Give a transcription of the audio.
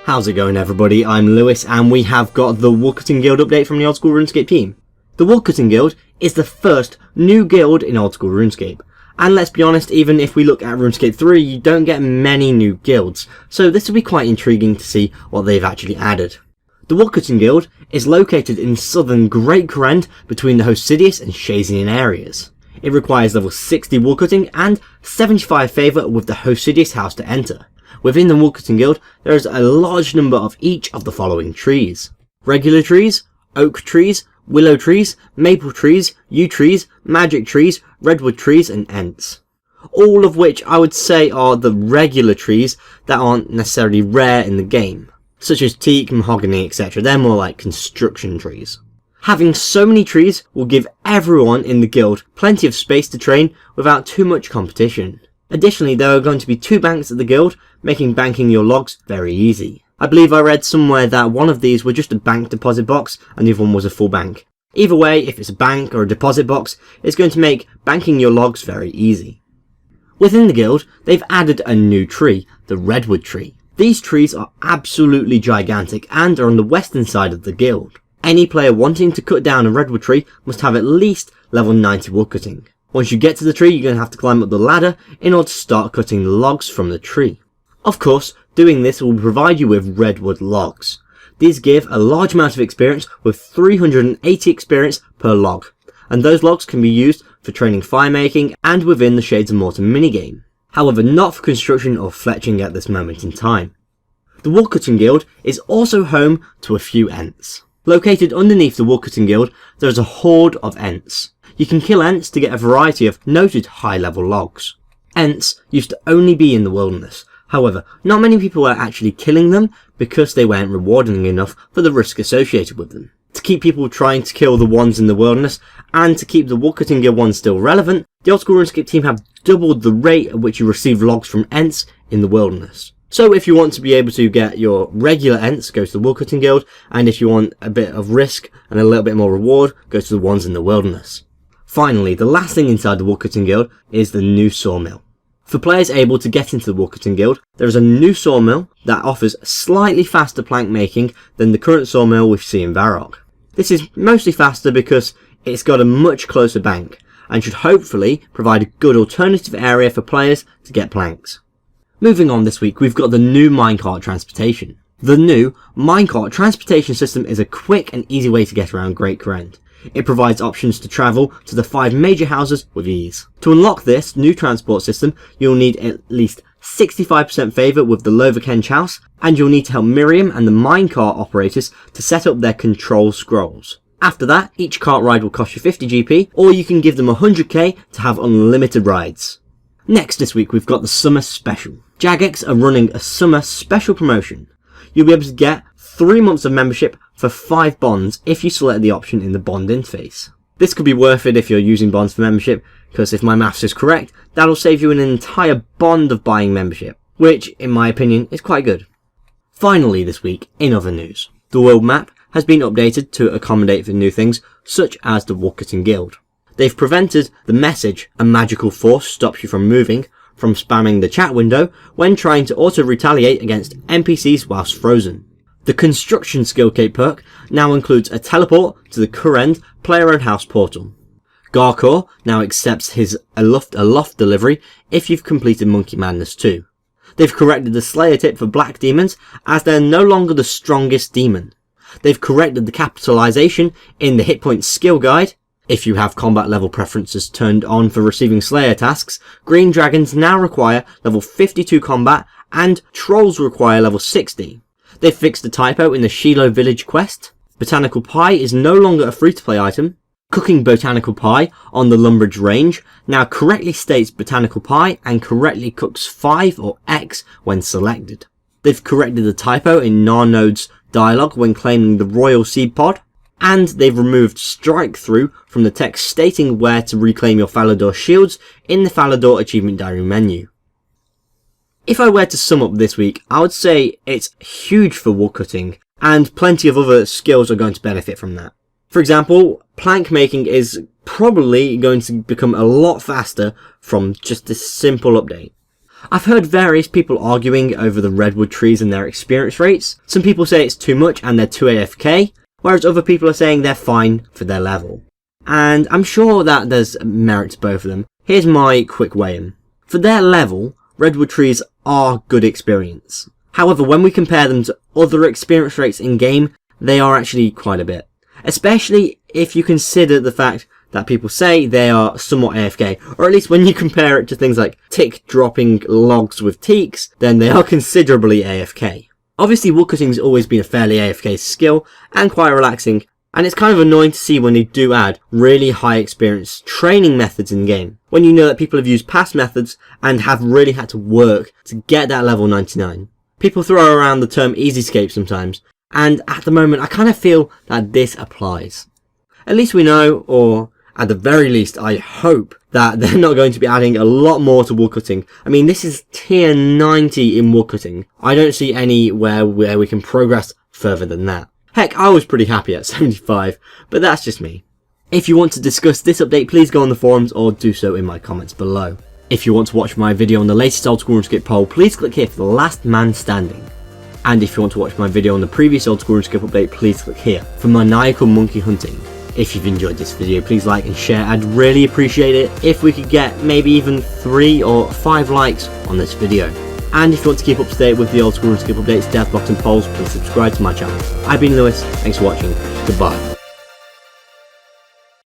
How's it going, everybody? I'm Lewis and we have got the Woodcutting Guild update from the Old School RuneScape team. The Woodcutting Guild is the first new guild in Old School RuneScape. And let's be honest, even if we look at RuneScape 3, you don't get many new guilds, so this will be quite intriguing to see what they've actually added. The Woodcutting Guild is located in southern Great Krend between the Hosidius and Shazian areas. It requires level 60 woodcutting and 75 favour with the Hosidius house to enter. Within the Woodcutting Guild, there is a large number of each of the following trees: regular trees, oak trees, willow trees, maple trees, yew trees, magic trees, redwood trees and ents. All of which I would say are the regular trees that aren't necessarily rare in the game, such as teak, mahogany, etc. They're more like construction trees. Having so many trees will give everyone in the guild plenty of space to train without too much competition. Additionally, there are going to be 2 banks at the guild, making banking your logs very easy. I believe I read somewhere that one of these were just a bank deposit box and the other one was a full bank. Either way, if it's a bank or a deposit box, it's going to make banking your logs very easy. Within the guild, they've added a new tree, the Redwood Tree. These trees are absolutely gigantic and are on the western side of the guild. Any player wanting to cut down a redwood tree must have at least level 90 woodcutting. Once you get to the tree, you're going to have to climb up the ladder in order to start cutting the logs from the tree. Of course, doing this will provide you with redwood logs. These give a large amount of experience with 380 experience per log, and those logs can be used for training fire making and within the Shades of Mortar minigame. However, not for construction or fletching at this moment in time. The Woodcutting Guild is also home to a few ents. Located underneath the Woodcutting Guild, there is a horde of ents. You can kill ents to get a variety of noted high level logs. Ents used to only be in the wilderness. However, not many people were actually killing them because they weren't rewarding enough for the risk associated with them. To keep people trying to kill the ones in the wilderness and to keep the Woodcutting Guild ones still relevant, the Old School RuneScape team have doubled the rate at which you receive logs from ents in the wilderness. So if you want to be able to get your regular ents, go to the Woodcutting Guild, and if you want a bit of risk and a little bit more reward, go to the ones in the wilderness. Finally, the last thing inside the Woodcutting Guild is the new Sawmill. For players able to get into the Woodcutting Guild, there is a new Sawmill that offers slightly faster plank making than the current Sawmill we see in Varrock. This is mostly faster because it's got a much closer bank, and should hopefully provide a good alternative area for players to get planks. Moving on this week, we've got the new Minecart Transportation. The new Minecart Transportation system is a quick and easy way to get around Great Krend. It provides options to travel to the 5 major houses with ease. To unlock this new transport system, you'll need at least 65% favour with the Loverkench house, and you'll need to help Miriam and the minecart operators to set up their control scrolls. After that, each cart ride will cost you 50 GP, or you can give them 100k to have unlimited rides. Next this week, we've got the Summer Special. Jagex are running a Summer Special promotion. You'll be able to get 3 months of membership for 5 bonds if you select the option in the bond interface. This could be worth it if you're using bonds for membership, because if my maths is correct, that'll save you an entire bond of buying membership, which, in my opinion, is quite good. Finally this week, in other news, the world map has been updated to accommodate for new things, such as the Woodcutting Guild. They've prevented the message, "A magical force stops you from moving," from spamming the chat window when trying to auto-retaliate against NPCs whilst frozen. The construction skill cape perk now includes a teleport to the current player-owned house portal. Garkor now accepts his aloft delivery if you've completed Monkey Madness 2. They've corrected the Slayer tip for black demons as they're no longer the strongest demon. They've corrected the capitalization in the hit point skill guide. If you have combat level preferences turned on for receiving Slayer tasks, green dragons now require level 52 combat and trolls require level 60. They've fixed the typo in the Shiloh Village quest. Botanical Pie is no longer a free-to-play item. Cooking Botanical Pie on the Lumbridge range now correctly states Botanical Pie and correctly cooks 5 or X when selected. They've corrected the typo in Narnode's dialogue when claiming the Royal Seed Pod. And they've removed strike through from the text stating where to reclaim your Falador shields in the Falador Achievement Diary menu. If I were to sum up this week, I would say it's huge for woodcutting, and plenty of other skills are going to benefit from that. For example, plank making is probably going to become a lot faster from just this simple update. I've heard various people arguing over the Redwood trees and their experience rates. Some people say it's too much and they're too AFK, whereas other people are saying they're fine for their level. And I'm sure that there's merit to both of them. Here's my quick weigh-in. For their level, Redwood trees are good experience. However, when we compare them to other experience rates in game, they are actually quite a bit. Especially if you consider the fact that people say they are somewhat AFK, or at least when you compare it to things like tick dropping logs with teaks, then they are considerably AFK. Obviously, woodcutting's always been a fairly AFK skill and quite relaxing, and it's kind of annoying to see when they do add really high experience training methods in game, when you know that people have used past methods and have really had to work to get that level 99. People throw around the term easyscape sometimes, and at the moment I kind of feel that this applies. At least we know, or at the very least I hope, that they're not going to be adding a lot more to woodcutting. I mean, this is tier 90 in woodcutting. I don't see anywhere where we can progress further than that. Heck, I was pretty happy at 75, but that's just me. If you want to discuss this update, please go on the forums or do so in my comments below. If you want to watch my video on the latest Old School RuneScape poll, please click here for the last man standing. And if you want to watch my video on the previous Old School RuneScape update, please click here for maniacal monkey hunting. If you've enjoyed this video, please like and share. I'd really appreciate it if we could get maybe even 3 or 5 likes on this video. And if you want to keep up to date with the Old School RuneScape updates, death box and polls, please subscribe to my channel. I've been Lewis, thanks for watching, goodbye.